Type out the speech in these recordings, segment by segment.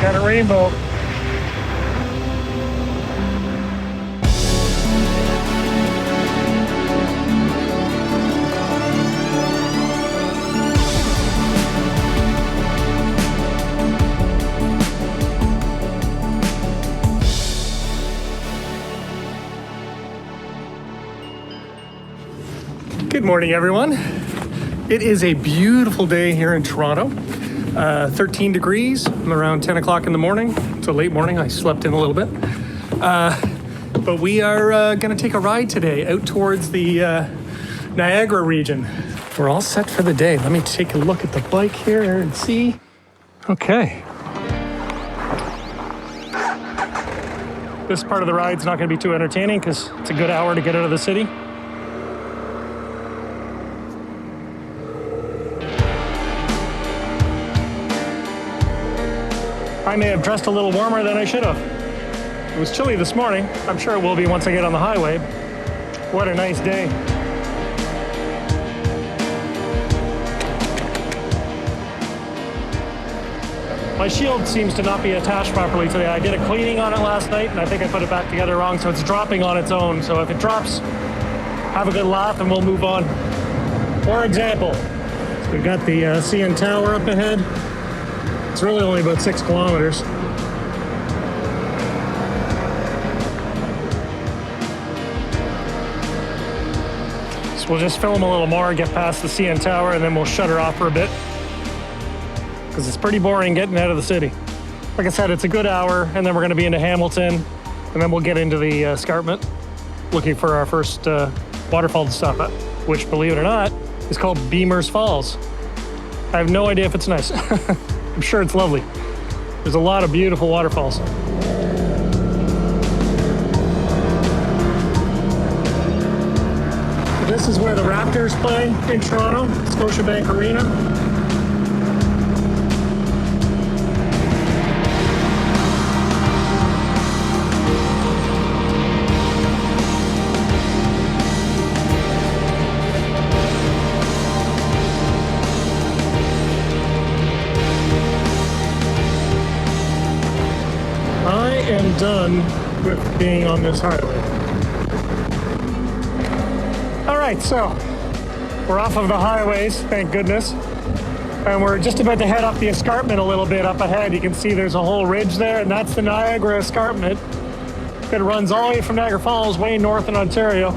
Got a rainbow. Good morning, everyone. It is a beautiful day here in Toronto. 13 degrees, around 10 o'clock in the morning. It's a late morning, I slept in a little bit. But we are gonna take a ride today out towards the Niagara region. We're all set for the day. Let me take a look at the bike here and see. Okay. This part of the ride's not gonna be too entertaining because it's a good hour to get out of the city. I may have dressed a little warmer than I should have. It was chilly this morning. I'm sure it will be once I get on the highway. What a nice day. My shield seems to not be attached properly today. I did a cleaning on it last night and I think I put it back together wrong, so it's dropping on its own. So if it drops, have a good laugh and we'll move on. For example, we've got the CN Tower up ahead. It's really only about 6 kilometers. So we'll just film a little more, get past the CN Tower, and then we'll shut her off for a bit. Because it's pretty boring getting out of the city. Like I said, it's a good hour, and then we're gonna be into Hamilton, and then we'll get into the escarpment, looking for our first waterfall to stop at, which, believe it or not, is called Beemerider Falls. I have no idea if it's nice. I'm sure it's lovely. There's a lot of beautiful waterfalls. This is where the Raptors play in Toronto, Scotiabank Arena. Done with being on this highway. All right, so we're off of the highways, thank goodness. And we're just about to head up the escarpment a little bit up ahead. You can see there's a whole ridge there, and that's the Niagara Escarpment. It runs all the way from Niagara Falls, way north in Ontario.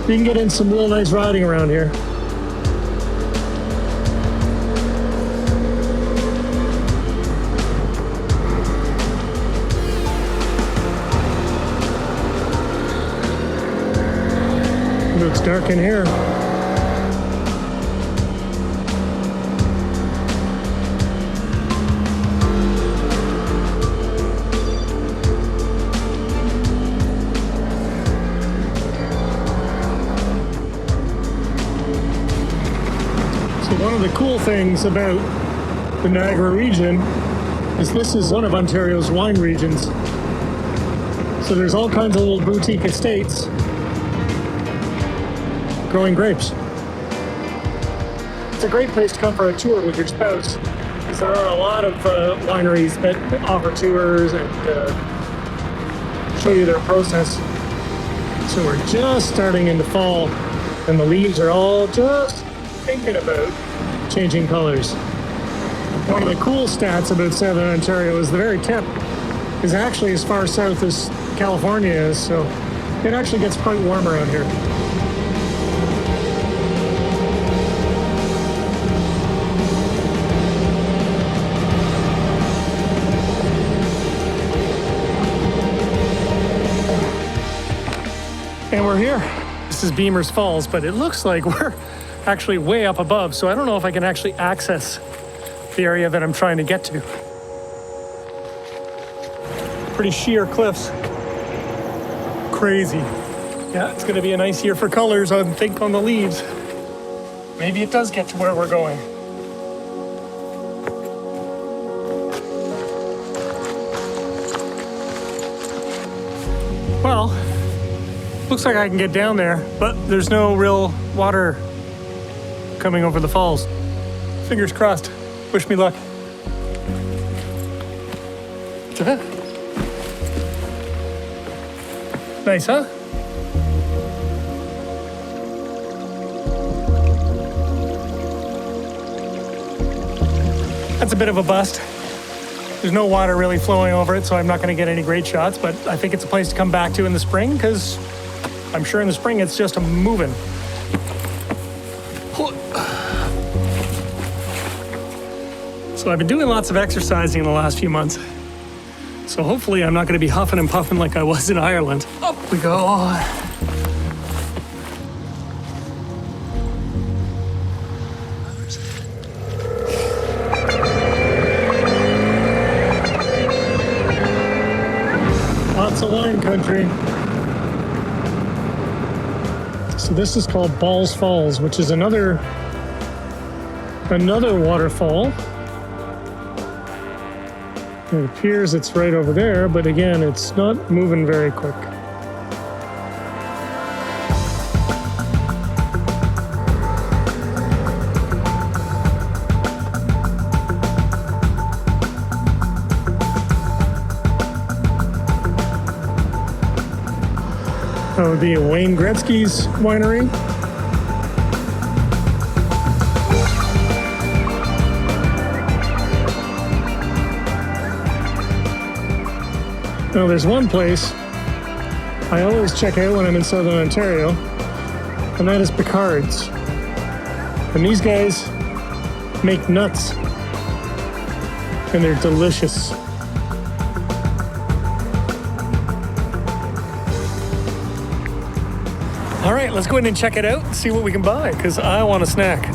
You can get in some real nice riding around here. It's dark in here. So one of the cool things about the Niagara region is this is one of Ontario's wine regions. So there's all kinds of little boutique estates growing grapes. It's a great place to come for a tour with your spouse, because there are a lot of wineries that offer tours and show you their process. So we're just starting into fall, and the leaves are all just thinking about changing colors. One of the cool stats about Southern Ontario is the very tip is actually as far south as California is, so it actually gets quite warm around here. And we're here. This is Beemerider Falls, but it looks like we're actually way up above, so I don't know if I can actually access the area that I'm trying to get to. Pretty sheer cliffs. Crazy. Yeah, it's gonna be a nice year for colors, I think, on the leaves. Maybe it does get to where we're going. Well, looks like I can get down there, but there's no real water coming over the falls. Fingers crossed. Wish me luck. Nice, huh? That's a bit of a bust. There's no water really flowing over it, so I'm not going to get any great shots, but I think it's a place to come back to in the spring, because I'm sure in the spring it's just a moving. So I've been doing lots of exercising in the last few months. So hopefully I'm not going to be huffing and puffing like I was in Ireland. Up we go. Lots of wine country. So this is called Balls Falls, which is another waterfall. It appears it's right over there, but again, it's not moving very quick. That would be Wayne Gretzky's winery. Now, there's one place I always check out when I'm in Southern Ontario, and that is Picard's. And these guys make nuts, and they're delicious. All right, let's go ahead and check it out and see what we can buy, because I want a snack.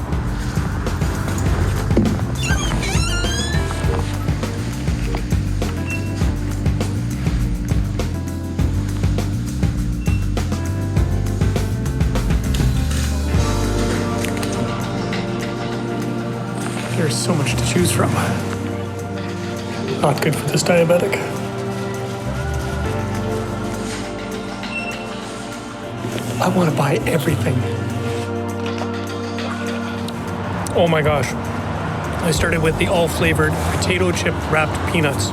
There's so much to choose from. Not good for this diabetic. I want to buy everything. Oh my gosh. I started with the all-flavored potato chip wrapped peanuts.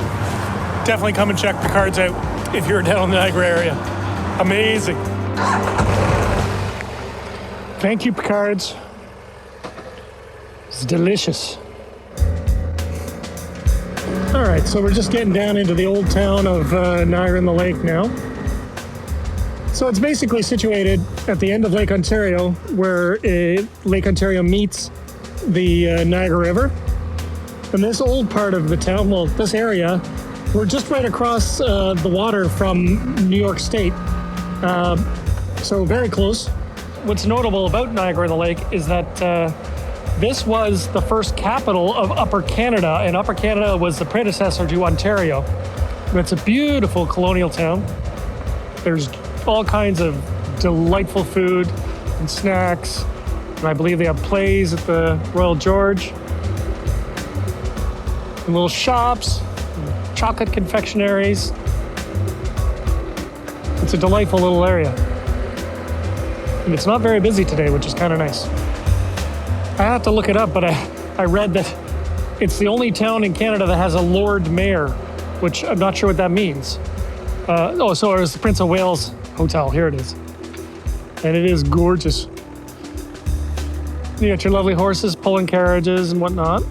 Definitely come and check Picard's out if you're down in the Niagara area. Amazing. Thank you, Picard's. It's delicious. All right, so we're just getting down into the old town of Niagara-on-the-Lake now. So it's basically situated at the end of Lake Ontario, where Lake Ontario meets the Niagara River. And this old part of the town, well, this area, we're just right across the water from New York State. So very close. What's notable about Niagara-on-the-Lake is that this was the first capital of Upper Canada, and Upper Canada was the predecessor to Ontario. It's a beautiful colonial town. There's all kinds of delightful food and snacks, and I believe they have plays at the Royal George. And little shops, and chocolate confectionaries. It's a delightful little area. And it's not very busy today, which is kind of nice. I have to look it up, but I read that it's the only town in Canada that has a Lord Mayor, which I'm not sure what that means. So it was the Prince of Wales Hotel. Here it is. And it is gorgeous. You got your lovely horses, pulling carriages and whatnot.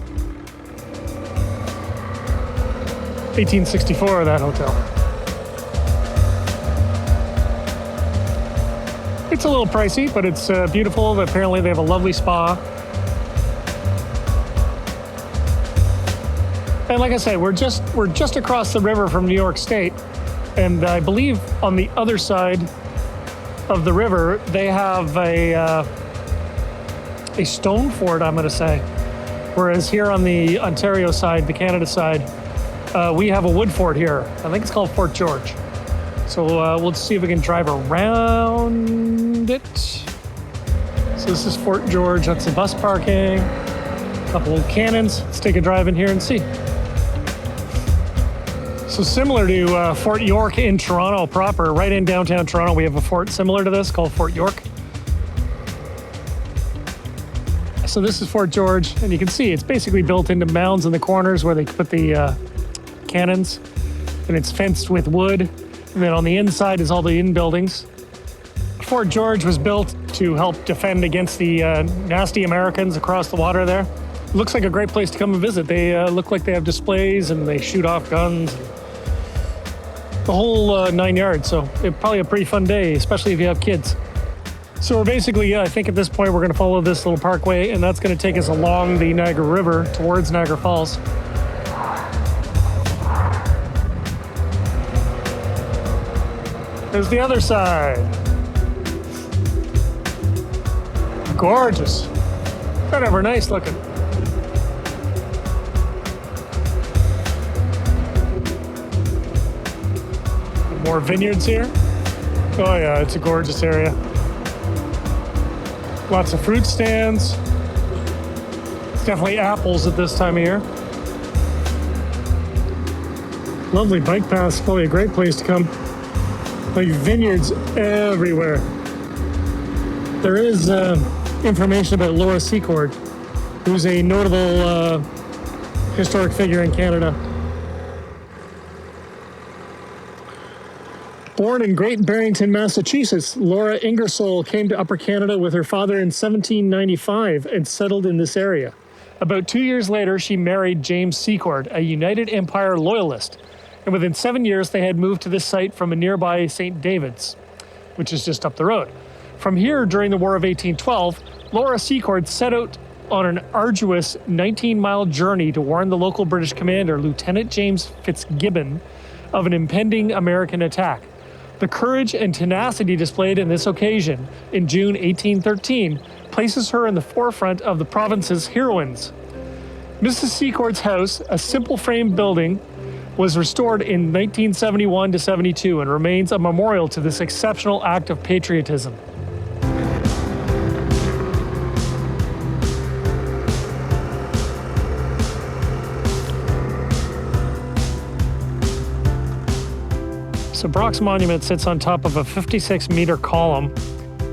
1864, that hotel. It's a little pricey, but it's beautiful. Apparently they have a lovely spa. And like I say, we're just across the river from New York State, and I believe on the other side of the river they have a stone fort, I'm going to say, whereas here on the Ontario side, the Canada side, we have a wood fort here. I think it's called Fort George. So we'll see if we can drive around it. So this is Fort George. That's the bus parking. A couple of cannons. Let's take a drive in here and see. So similar to Fort York in Toronto proper, right in downtown Toronto, we have a fort similar to this called Fort York. So this is Fort George, and you can see it's basically built into mounds in the corners where they put the cannons, and it's fenced with wood. And then on the inside is all the in-buildings. Fort George was built to help defend against the nasty Americans across the water there. It looks like a great place to come and visit. They look like they have displays and they shoot off guns. The whole 9 yards, so it's probably a pretty fun day, especially if you have kids. So we're basically, I think at this point we're going to follow this little parkway, and that's going to take us along the Niagara River towards Niagara Falls. There's the other side. Gorgeous. Whatever, nice looking. More vineyards here. Oh yeah, it's a gorgeous area. Lots of fruit stands. It's definitely apples at this time of year. Lovely bike paths, probably a great place to come. Like vineyards everywhere. There is information about Laura Secord, who's a notable historic figure in Canada. Born in Great Barrington, Massachusetts, Laura Ingersoll came to Upper Canada with her father in 1795 and settled in this area. About 2 years later, she married James Secord, a United Empire loyalist, and within 7 years they had moved to this site from a nearby St. David's, which is just up the road. From here, during the War of 1812, Laura Secord set out on an arduous 19-mile journey to warn the local British commander, Lieutenant James Fitzgibbon, of an impending American attack. The courage and tenacity displayed in this occasion in June 1813 places her in the forefront of the province's heroines. Mrs. Secord's house, a simple frame building, was restored in 1971 to 72 and remains a memorial to this exceptional act of patriotism. So Brock's monument sits on top of a 56-meter column.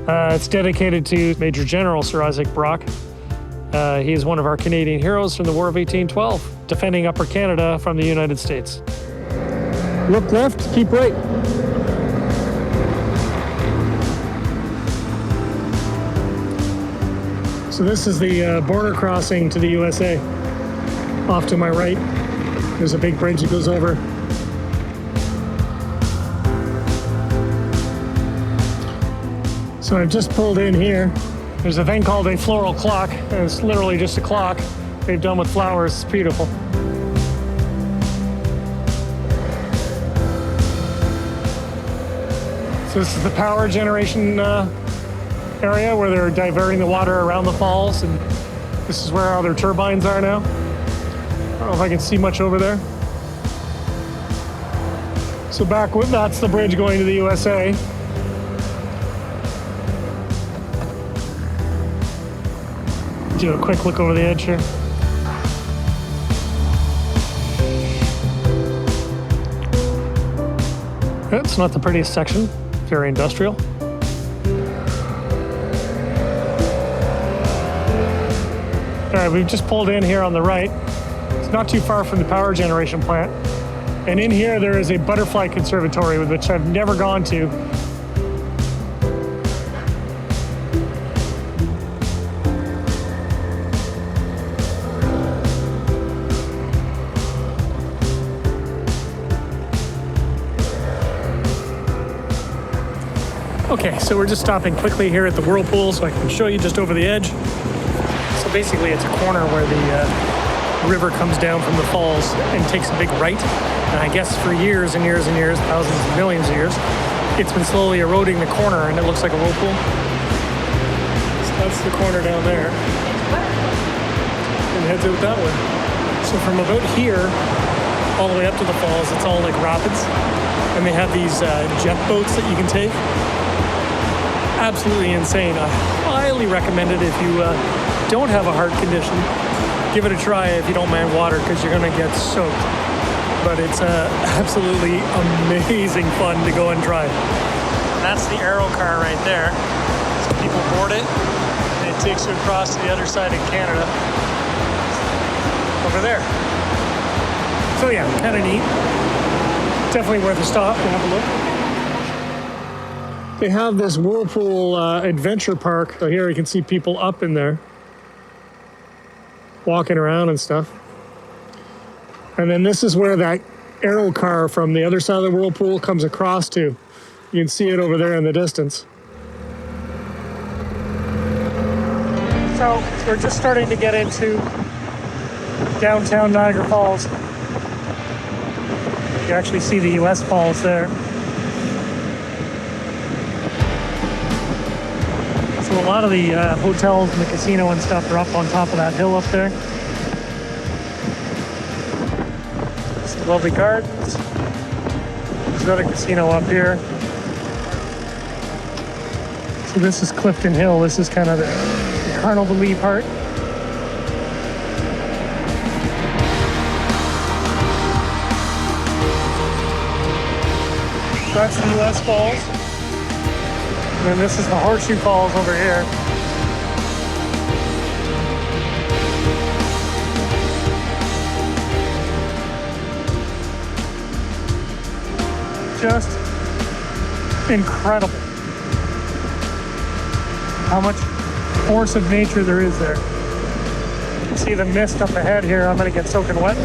It's dedicated to Major General Sir Isaac Brock. He is one of our Canadian heroes from the War of 1812, defending Upper Canada from the United States. Look left, keep right. So this is the border crossing to the USA. Off to my right, there's a big bridge that goes over. So I've just pulled in here. There's a thing called a floral clock, and it's literally just a clock they've done with flowers. It's beautiful. So this is the power generation area where they're diverting the water around the falls, and this is where all their turbines are now. I don't know if I can see much over there. So that's the bridge going to the USA. Do a quick look over the edge here. It's not the prettiest section, very industrial. All right, we've just pulled in here on the right. It's not too far from the power generation plant. And in here there is a butterfly conservatory, which I've never gone to. Okay, so we're just stopping quickly here at the whirlpool so I can show you just over the edge. So basically it's a corner where the river comes down from the falls and takes a big right. And I guess for years and years and years, thousands and millions of years, it's been slowly eroding the corner and it looks like a whirlpool. So that's the corner down there. And heads out that way. So from about here all the way up to the falls, it's all like rapids. And they have these jet boats that you can take. Absolutely insane. I highly recommend it if you don't have a heart condition. Give it a try if you don't mind water, because you're going to get soaked. But it's absolutely amazing fun to go and try. And that's the aero car right there. So people board it, and it takes you across to the other side of Canada. Over there. So yeah, kind of neat. Definitely worth a stop and have a look. They have this whirlpool adventure park. So here you can see people up in there, walking around and stuff. And then this is where that aero car from the other side of the whirlpool comes across to. You can see it over there in the distance. So we're just starting to get into downtown Niagara Falls. You actually see the US Falls there. So a lot of the hotels and the casino and stuff are up on top of that hill up there. Some lovely gardens. There's another casino up here. So this is Clifton Hill. This is kind of the Carnival-y part. That's the US Falls. And then this is the Horseshoe Falls over here. Just incredible how much force of nature there is there. You can see the mist up ahead here. I'm going to get soaking wet.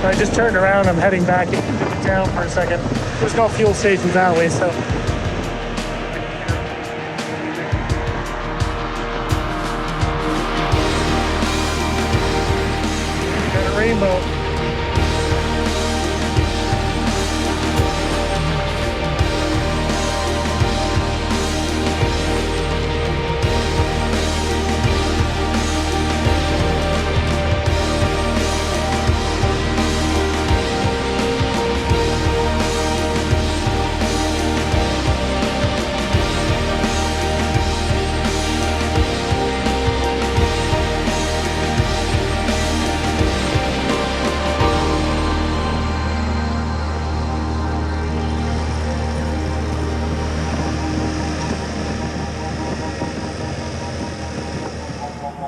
So I just turned around. I'm heading back into the town for a second. There's no fuel stations that way, so. Got a rainbow.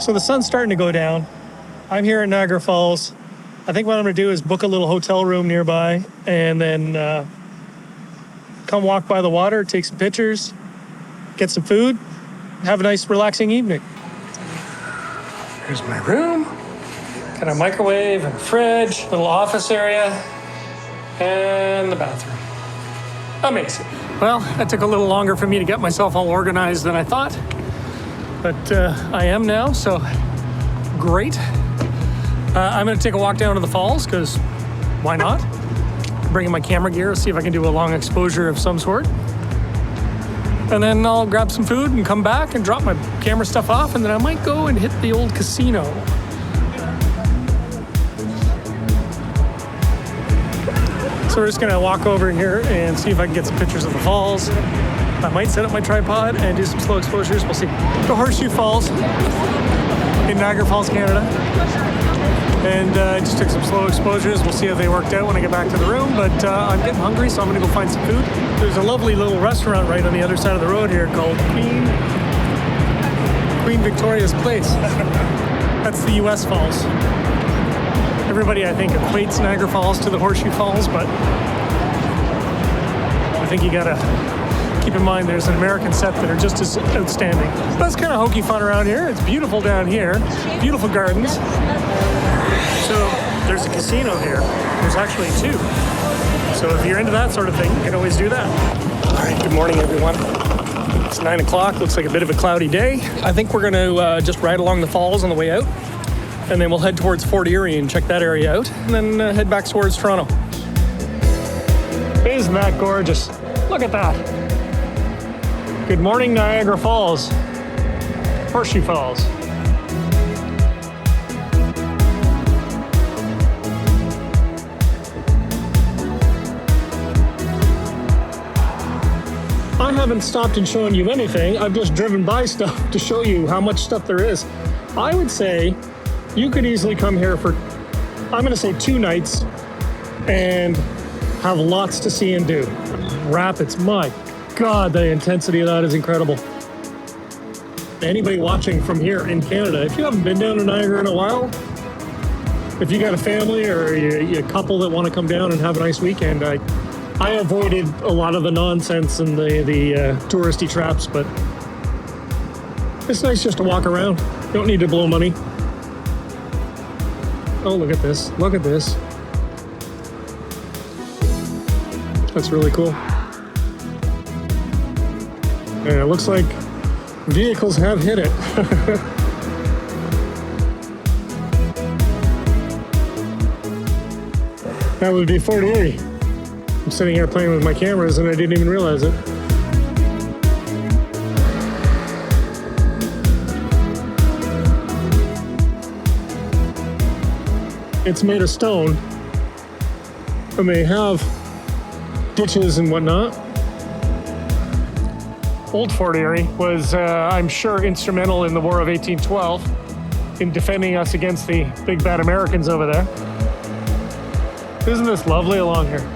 So the sun's starting to go down. I'm here at Niagara Falls. I think what I'm going to do is book a little hotel room nearby and then come walk by the water, take some pictures, get some food, have a nice relaxing evening. Here's my room. Got a microwave and fridge, little office area, and the bathroom. Amazing. Well, that took a little longer for me to get myself all organized than I thought. But I am now, so great. I'm going to take a walk down to the falls, because why not? Bring in my camera gear, see if I can do a long exposure of some sort. And then I'll grab some food and come back and drop my camera stuff off, and then I might go and hit the old casino. So we're just going to walk over here and see if I can get some pictures of the falls. I might set up my tripod and do some slow exposures. We'll see. The Horseshoe Falls in Niagara Falls, Canada. And I just took some slow exposures. We'll see how they worked out when I get back to the room. But I'm getting hungry, so I'm going to go find some food. There's a lovely little restaurant right on the other side of the road here called Queen Victoria's Place. That's the US Falls. Everybody, I think, equates Niagara Falls to the Horseshoe Falls, but I think you gotta keep in mind there's an American set that are just as outstanding. That's kind of hokey fun around here. It's beautiful down here. Beautiful gardens. So there's a casino here. There's actually two. So if you're into that sort of thing, you can always do that. All right, good morning, everyone. It's 9 o'clock. Looks like a bit of a cloudy day. I think we're going to just ride along the falls on the way out. And then we'll head towards Fort Erie and check that area out. And then head back towards Toronto. Isn't that gorgeous? Look at that. Good morning, Niagara Falls. Horseshoe Falls. I haven't stopped and shown you anything. I've just driven by stuff to show you how much stuff there is. I would say you could easily come here for, I'm going to say 2 nights and have lots to see and do. Rapids, my God, the intensity of that is incredible. Anybody watching from here in Canada, if you haven't been down to Niagara in a while, if you got a family or a couple that want to come down and have a nice weekend, I avoided a lot of the nonsense and the touristy traps, but it's nice just to walk around. You don't need to blow money. Oh, look at this. Look at this. That's really cool. And it looks like vehicles have hit it. That would be 48. I'm sitting here playing with my cameras and I didn't even realize it. It's made of stone and they have ditches and whatnot. Old Fort Erie was, I'm sure, instrumental in the War of 1812 in defending us against the big bad Americans over there. Isn't this lovely along here?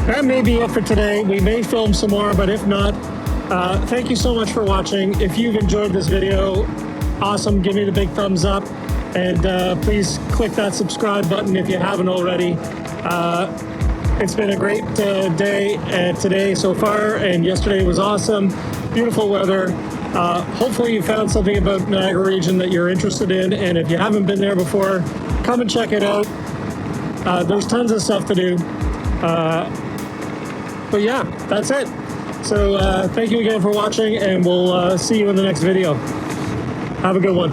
That may be it for today. We may film some more, but if not, thank you so much for watching. If you've enjoyed this video, awesome, give me the big thumbs up. And please click that subscribe button if you haven't already. It's been a great day today so far, and yesterday was awesome. Beautiful weather. Hopefully you found something about Niagara region that you're interested in, and if you haven't been there before, come and check it out. There's tons of stuff to do. But yeah, that's it. So thank you again for watching, and we'll see you in the next video. Have a good one.